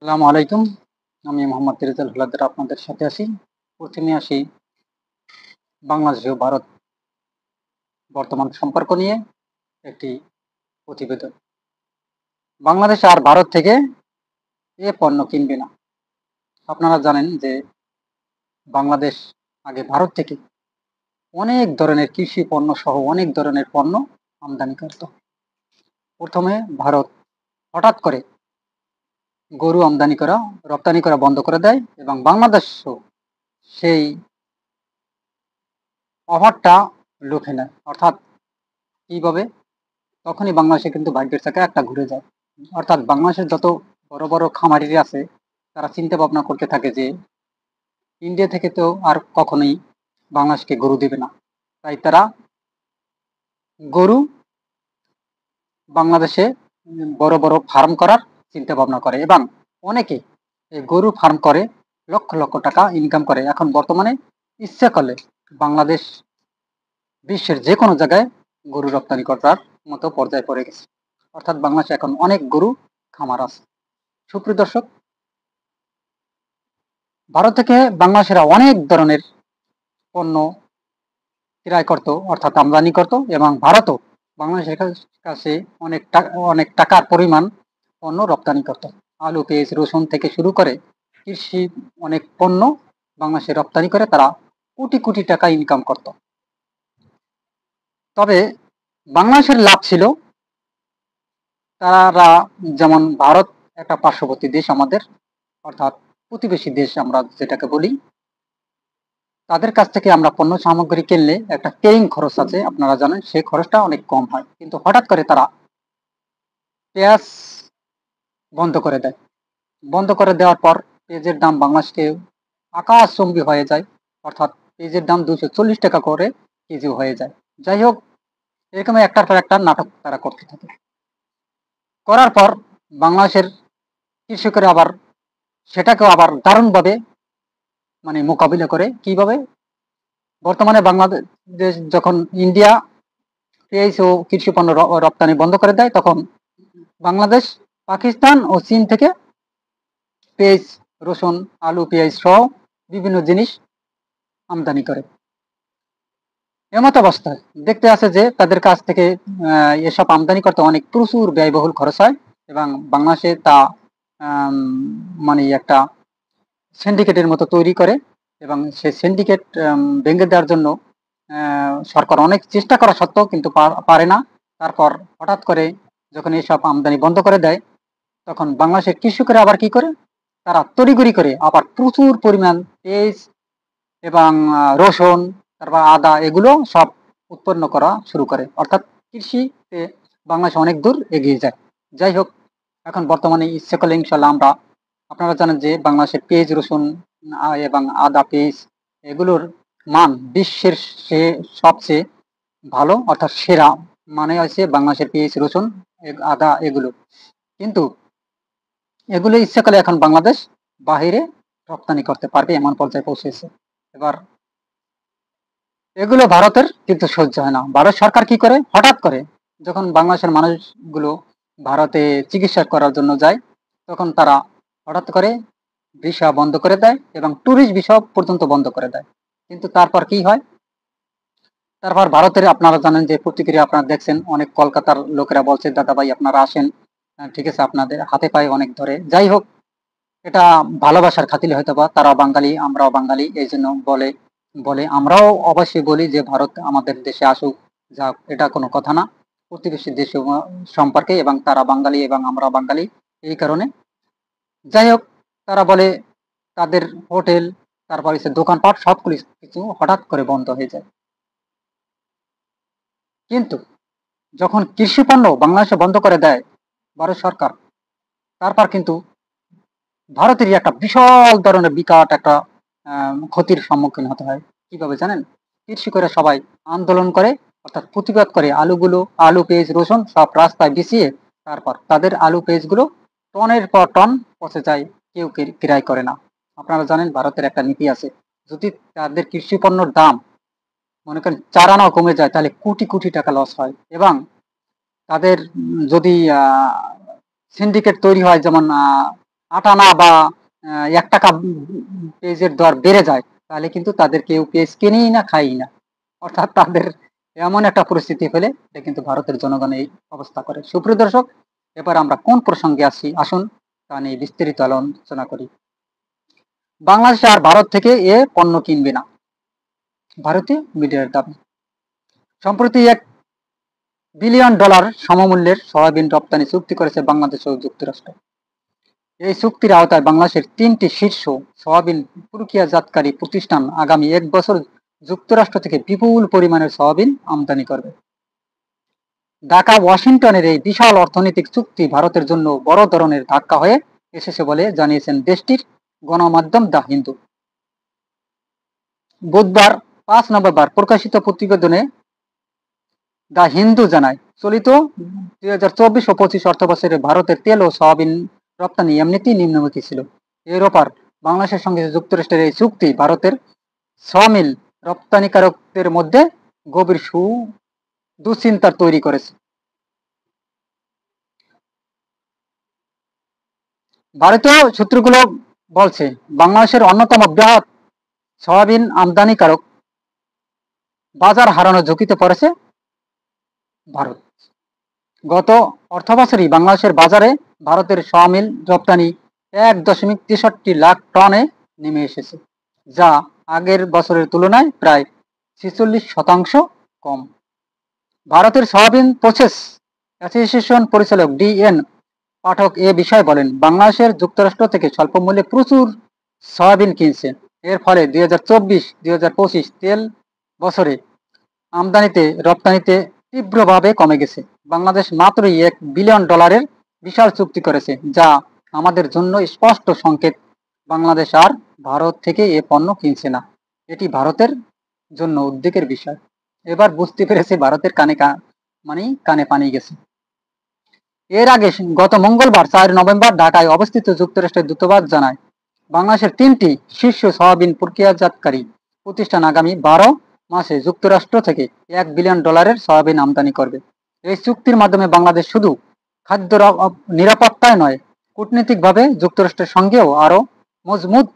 আসসালামু আলাইকুম। আমি মোহাম্মদ রেজাল হলাদার আপনাদের সাথে আছি। প্রথমে আসি বাংলাদেশ ও ভারত বর্তমান সম্পর্ক নিয়ে একটি প্রতিবেদন। বাংলাদেশ আর ভারত থেকে পণ্য কিনবে না। আপনারা জানেন যে বাংলাদেশ আগে ভারত থেকে অনেক ধরনের কৃষি পণ্য সহ অনেক ধরনের পণ্য আমদানি করত। প্রথমে ভারত হঠাৎ করে গরু আমদানি করা, রপ্তানি করা বন্ধ করে দেয় এবং বাংলাদেশও সেই অফারটা লুফে নেয়। অর্থাৎ কিভাবে? তখনই বাংলাদেশে কিন্তু ভাগ্যের চাকা একটা ঘুরে যায়। অর্থাৎ বাংলাদেশের যত বড় বড় খামারি আছে তারা চিন্তা ভাবনা করতে থাকে যে ইন্ডিয়া থেকে তো আর কখনোই বাংলাদেশকে গরু দেবে না। তাই তারা গরু বাংলাদেশে বড় বড় ফার্ম করার চিন্তা ভাবনা করে এবং অনেকে এই গরু ফার্ম করে লক্ষ লক্ষ টাকা ইনকাম করে। এখন বর্তমানে ইচ্ছা করলে বাংলাদেশ বিশ্বের যে কোনো জায়গায় গরু রপ্তানি করার মতো পর্যায়ে পড়ে গেছে। অর্থাৎ বাংলাদেশে এখন অনেক গরু খামার আছে। সুপ্রিয় দর্শক, ভারত থেকে বাংলাদেশিরা অনেক ধরনের পণ্য ক্রয় করত, অর্থাৎ আমদানি করত এবং ভারতও বাংলাদেশের কাছে অনেক টাকার পরিমাণ পণ্য রপ্তানি করত। আলু, পেঁয়াজ, রসুন থেকে শুরু করে কৃষি অনেক পণ্য বাংলাদেশে রপ্তানি করে তারা কোটি কোটি টাকা ইনকাম করত। তবে বাংলাদেশের লাভ ছিল তারা, যেমন ভারত একটা পার্শ্ববর্তী দেশ আমাদের, অর্থাৎ প্রতিবেশী দেশ আমরা যেটাকে বলি, তাদের কাছ থেকে আমরা পণ্য সামগ্রী কিনলে একটা পেইং খরচ আছে, আপনারা জানেন সেই খরচটা অনেক কম হয়। কিন্তু হঠাৎ করে তারা পেঁয়াজ বন্ধ করে দেয়। বন্ধ করে দেওয়ার পর পেঁয়াজের দাম বাংলাদেশকে আকাশচুম্বী হয়ে যায়। অর্থাৎ পেঁয়াজের দাম 240 টাকা করে কেজি হয়ে যায়। যাই হোক, এরকম একটার পর একটা নাটক তারা করতে থাকে। করার পর বাংলাদেশের কৃষকেরা আবার সেটাকেও আবার দারুণভাবে মোকাবিলা করে। কিভাবে? বর্তমানে বাংলাদেশ যখন ইন্ডিয়া পেঁয়াজ ও কৃষি পণ্য রপ্তানি বন্ধ করে দেয়, তখন বাংলাদেশ পাকিস্তান ও চীন থেকে পেঁয়াজ, রসুন, আলু, পেঁয়াজ সহ বিভিন্ন জিনিস আমদানি করে। এমত অবস্থায় দেখতে আছে যে তাদের কাছ থেকে এসব আমদানি করতে অনেক প্রচুর ব্যয়বহুল খরচ হয় এবং বাংলাদেশে তা একটা সিন্ডিকেটের মতো তৈরি করে এবং সেই সিন্ডিকেট ভেঙে দেওয়ার জন্য সরকার অনেক চেষ্টা করা সত্ত্বেও কিন্তু পারে না। তারপর হঠাৎ করে যখন এইসব আমদানি বন্ধ করে দেয়, তখন বাংলাদেশের কৃষকেরা আবার কি করে? তারা তড়িঘড়ি করে আবার প্রচুর পরিমাণ পেঁয়াজ এবং রসুন, তারপর আদা, এগুলো সব উৎপন্ন করা শুরু করে। অর্থাৎ কৃষিতে বাংলাদেশ অনেক দূর এগিয়ে যায়। যাই হোক, এখন বর্তমানে ইচ্ছে করলে ইনশাল্লাহ আমরা, আপনারা জানেন যে বাংলাদেশের পেঁয়াজ, রসুন এবং আদা, পেঁয়াজ এগুলোর মান বিশ্বের সবচেয়ে ভালো, অর্থাৎ সেরা মানে হচ্ছে বাংলাদেশের পেঁয়াজ, রসুন, আদা এগুলো। কিন্তু এগুলো ইচ্ছা করলে এখন বাংলাদেশ বাহিরে রপ্তানি করতে পারবে এমন পর্যায়ে পৌঁছেছে। এবার এগুলো ভারতের কিন্তু সহ্য হয় না। ভারত সরকার কি করে? হঠাৎ করে যখন বাংলাদেশের মানুষগুলো ভারতে চিকিৎসা করার জন্য যায়, তখন তারা হঠাৎ করে ভিসা বন্ধ করে দেয় এবং ট্যুরিস্ট ভিসা পর্যন্ত বন্ধ করে দেয়। কিন্তু তারপর কি হয়? তারপর ভারতের, আপনারা জানেন যে প্রতিক্রিয়া আপনারা দেখছেন, অনেক কলকাতার লোকেরা বলছে দাদা ভাই আপনারা আসেন, ঠিক আছে, আপনাদের হাতে পায়ে অনেক ধরে। যাই হোক, এটা ভালোবাসার খাতিরে হয়তো বা তারা বাঙালি, আমরাও বাঙালি, এই জন্য বলে বলে আমরাও অবশ্যই বলি যে ভারত আমাদের দেশে আসুক, যাক, এটা কোনো কথা না। প্রতিবেশী দেশ সম্পর্কে, এবং তারা বাঙালি এবং আমরা বাঙালি, এই কারণে। যাই হোক, তারা বলে তাদের হোটেল, তারপর হচ্ছে দোকানপাট সব কিছু হঠাৎ করে বন্ধ হয়ে যায়। কিন্তু যখন কৃষি পণ্য বাংলাদেশে বন্ধ করে দেয় ভারত সরকার, তারপর কিন্তু ভারতেরই একটা বিশাল ধরনের বিকট একটা ক্ষতির সম্মুখীন হতে হয়। কিভাবে জানেন? কৃষকেরা সবাই আন্দোলন করে, অর্থাৎ প্রতিবাদ করে, আলু, পেঁয়াজ, রসুন সব রাস্তায় বিছিয়ে তারপর তাদের আলু, পেঁয়াজ গুলো টনের পর টন পচে যায়, কেউ ক্রয় করে না। আপনারা জানেন ভারতের একটা নীতি আছে, যদি তাদের কৃষি পণ্যের দাম মনে করেন 4 আনাও কমে যায়, তাহলে কোটি কোটি টাকা লস হয়। এবং তাদের যদি সিন্ডিকেট তৈরি হয়, যেমন 8 আনা বা 1 টাকা পেঁয়াজের দর বেড়ে যায়, তাহলে কিন্তু তাদের কেউ পেঁয়াজ কেনেই না, খায়ই না। অর্থাৎ তাদের এমন একটা পরিস্থিতি হলে এটা কিন্তু ভারতের জনগণ এই অবস্থা করে। সুপ্রিয় দর্শক, এবার আমরা কোন প্রসঙ্গে আসুন তা নিয়ে বিস্তারিত আলোচনা করি। বাংলাদেশ আর ভারত থেকে পণ্য কিনবে না, ভারতীয় মিডিয়ার দাবি। সম্প্রতি $1 বিলিয়ন সমমূল্যের সয়াবিন রপ্তানি চুক্তি করেছে বাংলাদেশ ও যুক্তরাষ্ট্র। এই চুক্তির আওতায় বাংলাদেশের 3টি শীর্ষ সয়াবিন প্রক্রিয়াজাতকারী প্রতিষ্ঠান আগামী 1 বছর যুক্তরাষ্ট্র থেকে বিপুল পরিমাণের সয়াবিন আমদানি করবে। ঢাকা ওয়াশিংটনের এই বিশাল অর্থনৈতিক চুক্তি ভারতের জন্য বড় ধরনের ধাক্কা হয়ে এসেছে বলে জানিয়েছেন দেশটির গণমাধ্যম দ্য হিন্দু। বুধবার 5 নভেম্বর প্রকাশিত প্রতিবেদনে দ্য হিন্দু জানায়, চলিত 2024 ও 25 অর্থবছরে ভারতের তেল ও সয়াবিন রপ্তানি এমনিতেই নিম্নমুখী ছিল। এর ওপর বাংলাদেশের সঙ্গে যুক্তরাষ্ট্রের এই চুক্তি ভারতের সয়াবিন রপ্তানিকারকদের মধ্যে গভীর দুশ্চিন্তার তৈরি করেছে। ভারতীয় সূত্রগুলো বলছে, বাংলাদেশের অন্যতম বৃহৎ সয়াবিন আমদানিকারক বাজার হারানোর ঝুঁকিতে পড়েছে ভারত। গত অর্থবছরই বাংলাদেশের বাজারে ভারতের সয়াবিন রপ্তানি 1.63 লাখ টনে নেমে এসেছে, যা আগের বছরের তুলনায় প্রায় 46% কম। ভারতের সয়াবিন প্রসেস অ্যাসোসিয়েশন পরিচালক DN পাঠক এ বিষয়ে বলেন, বাংলাদেশের যুক্তরাষ্ট্র থেকে স্বল্প মূল্যে প্রচুর সয়াবিন কিনছে। এর ফলে 2024-2025 তেল বছরে আমদানিতে রপ্তানিতে তীব্রভাবে কমে গেছে। বাংলাদেশ মাত্রই $1 বিলিয়ন বিশাল চুক্তি করেছে, যা আমাদের জন্য স্পষ্ট সংকেত বাংলাদেশ আর ভারত থেকে এ পণ্য কিনছে না। এটি ভারতের জন্য উদ্বেগের বিষয়। এবার বুঝতে পেরেছে ভারতের কানে পানি গেছে। এর আগে গত মঙ্গলবার 4 নভেম্বর ঢাকায় অবস্থিত যুক্তরাষ্ট্রের দূতাবাস জানায়, বাংলাদেশের 3টি শীর্ষ সয়াবিন প্রক্রিয়াজাতকারী প্রতিষ্ঠান আগামী 12 মাসে যুক্তরাষ্ট্র থেকে $1 বিলিয়ন সয়াবিন আমদানি করবে। এই চুক্তির মাধ্যমে বাংলাদেশ শুধু খাদ্য নিরাপত্তায় নয়, কূটনীতিকভাবে যুক্তরাষ্ট্রের সঙ্গেও আরও মজবুত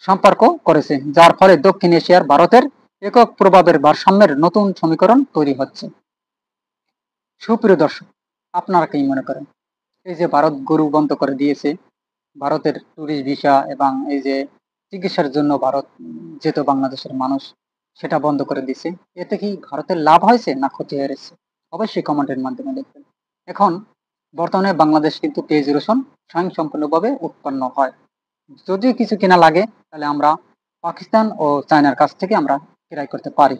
সম্পর্ক করেছে, যার ফলে দক্ষিণ এশিয়ার ভারতের একক প্রভাবের ভারসাম্যের নতুন সমীকরণ তৈরি হচ্ছে। সুপ্রিয় দর্শক, আপনারা কি মনে করেন? এই যে ভারত গরু বন্ধ করে দিয়েছে, ভারতের ট্যুরিস্ট ভিসা এবং এই যে চিকিৎসার জন্য ভারত যেত বাংলাদেশের মানুষ, সেটা বন্ধ করে দিয়েছে, এতে কি ভারতের লাভ হয়েছে না ক্ষতি হয়েছে? অবশ্যই কমেন্টের মাধ্যমে দেখবেন। এখন বর্তমানে বাংলাদেশ কিন্তু পেঁয়াজ রসুন স্বয়ংসম্পূর্ণভাবে উৎপন্ন হয়। যদিও কিছু কেনা লাগে, তাহলে আমরা পাকিস্তান ও চায়নার কাছ থেকে আমরা ক্রয় করতে পারি।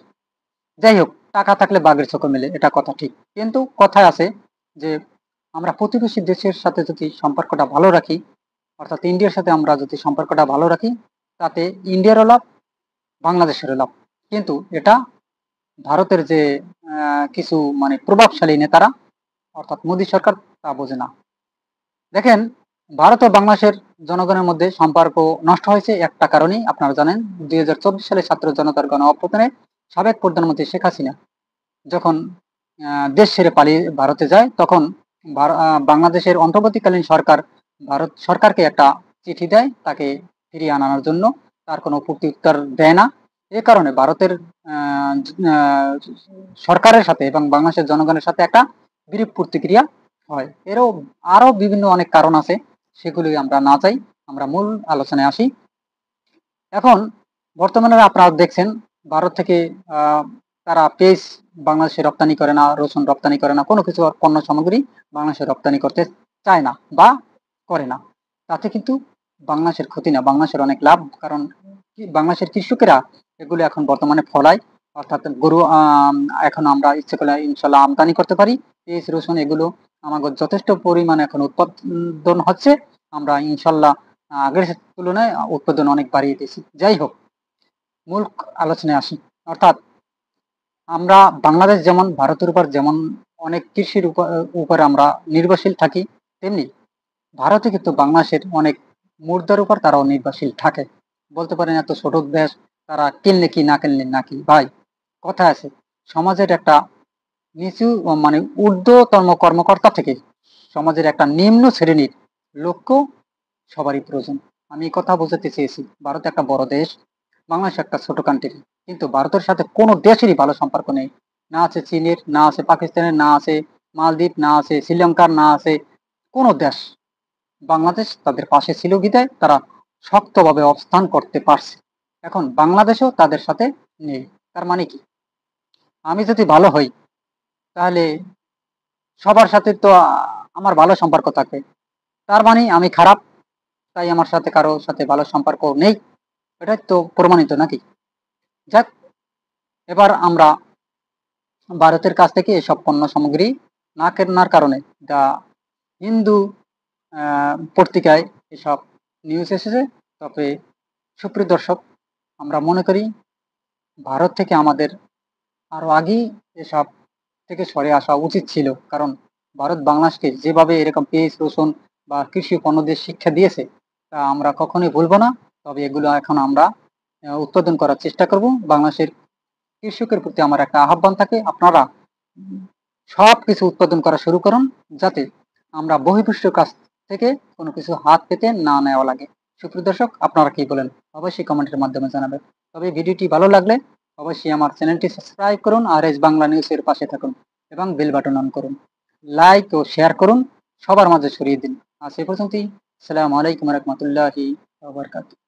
যাই হোক, টাকা থাকলে বাঘের চোখে মেলে, এটা কথা ঠিক। কিন্তু কথায় আছে যে আমরা প্রতিবেশী দেশের সাথে যদি সম্পর্কটা ভালো রাখি, অর্থাৎ ইন্ডিয়ার সাথে আমরা যদি সম্পর্কটা ভালো রাখি, তাতে ইন্ডিয়ারও লাভ, বাংলাদেশেরও লাভ। কিন্তু এটা ভারতের যে কিছু প্রভাবশালী নেতারা, অর্থাৎ মোদী সরকার, তা বোঝে না। দেখেন, ভারত ও বাংলাদেশের জনগণের মধ্যে সম্পর্ক নষ্ট হয়েছে একটা কারণেই আপনারা জানেন। 2024 সালে ছাত্র জনতার গণ অভ্যুত্থানে সাবেক প্রধানমন্ত্রী শেখ হাসিনা যখন দেশ ছেড়ে পালিয়ে ভারতে যায়, তখন বাংলাদেশের অন্তর্বর্তীকালীন সরকার ভারত সরকারকে একটা চিঠি দেয় তাকে ফিরিয়ে আনার জন্য। তার কোনো প্রত্যুত্তর দেয় না। এ কারণে ভারতের সরকারের সাথে এবং বাংলাদেশের জনগণের সাথে একটা বিরূপ প্রতিক্রিয়া হয়। এরও আরো বিভিন্ন অনেক কারণ আছে, সেগুলি আমরা না চাই, আমরা মূল আলোচনায় আসি। এখন বর্তমানে আপনারা দেখছেন, ভারত থেকে তারা পেঁয়াজ বাংলাদেশে রপ্তানি করে না, রসুন রপ্তানি করে না, কোনো কিছু পণ্য সামগ্রী বাংলাদেশে রপ্তানি করতে চায় না বা করে না। তাতে কিন্তু বাংলাদেশের ক্ষতি না, বাংলাদেশের অনেক লাভ। কারণ বাংলাদেশের কৃষকেরা এগুলো এখন বর্তমানে ফলায়, অর্থাৎ গরু এখন আমরা ইচ্ছে করলে ইনশাল্লাহ আমদানি করতে পারি। পেঁয়াজ রসুন এগুলো আমাদের যথেষ্ট পরিমাণে এখন উৎপাদন হচ্ছে। আমরা ইনশাল্লাহ আগের তুলনায় উৎপাদন অনেক বাড়িয়ে দিয়েছি। যাই হোক, মূল আলোচনায় আসি। অর্থাৎ আমরা বাংলাদেশ যেমন ভারতের উপর যেমন অনেক কৃষির উপর আমরা নির্ভরশীল থাকি, তেমনি ভারতে কিন্তু বাংলাদেশের অনেক মুদ্রার উপর তারাও নির্ভরশীল থাকে। বলতে পারেন এত ছোট দেশ, তারা কিনলে কি না কিনলে নাকি। ভাই, কথা আছে, সমাজের একটা নিচু ঊর্ধ্বতম কর্মকর্তা থেকে সমাজের একটা নিম্ন শ্রেণীর লোককেও সবারই প্রয়োজন। আমি এই কথা বোঝাতে চেয়েছি, ভারত একটা বড় দেশ, বাংলাদেশ একটা ছোট কান্ট্রি। কিন্তু ভারতের সাথে কোনো দেশেরই ভালো সম্পর্ক নেই। না আছে চীনের, না আছে পাকিস্তানের, না আছে মালদ্বীপ, না আছে শ্রীলঙ্কার, না আছে কোনো দেশ। বাংলাদেশ তাদের পাশে ছিল বিধায় তারা শক্তভাবে অবস্থান করতে পারছে। এখন বাংলাদেশও তাদের সাথে নেই। তার মানে কি? আমি যদি ভালো হই তাহলে সবার সাথে তো আমার ভালো সম্পর্ক থাকবে। তার মানে আমি খারাপ, তাই আমার সাথে কারো সাথে ভালো সম্পর্ক নেই। এটাই তো প্রমাণিত নাকি? যাক, এবার আমরা ভারতের কাছ থেকে এসব পণ্য সামগ্রী না কেনার কারণে দা হিন্দু পত্রিকায় এসব নিউজ এসেছে। তবে সুপ্রিয় দর্শক, আমরা মনে করি ভারত থেকে আমাদের আরো আগেই এসব থেকে সরে আসা উচিত ছিল। কারণ ভারত বাংলাদেশকে যেভাবে এরকম পেঁয়াজ, রসুন বা কৃষি পণ্যদের শিক্ষা দিয়েছে, তা আমরা কখনোই ভুলবো না। তবে এগুলো এখন আমরা উৎপাদন করার চেষ্টা করব। বাংলাদেশের কৃষকের প্রতি আমার একটা আহ্বান থাকে, আপনারা সব কিছু উৎপাদন করা শুরু করুন, যাতে আমরা বহির্বিশ্বের কাছ থেকে কোনো কিছু হাত পেতে না নেওয়া লাগে। সুপ্রিয় দর্শক, আপনারা কি বলেন? অবশ্যই কমেন্টের মাধ্যমে জানাবেন। তবে ভিডিওটি ভালো লাগলে অবশ্যই আমার চ্যানেলটি সাবস্ক্রাইব করুন, আর এস বাংলা নিউজের পাশে থাকুন এবং বেল বাটন অন করুন। লাইক ও শেয়ার করুন, সবার মাঝে ছড়িয়ে দিন। আজ এ পর্যন্তই। আসসালামু আলাইকুম রহমতুল্লাহি ওয়া বারাকাতুহু।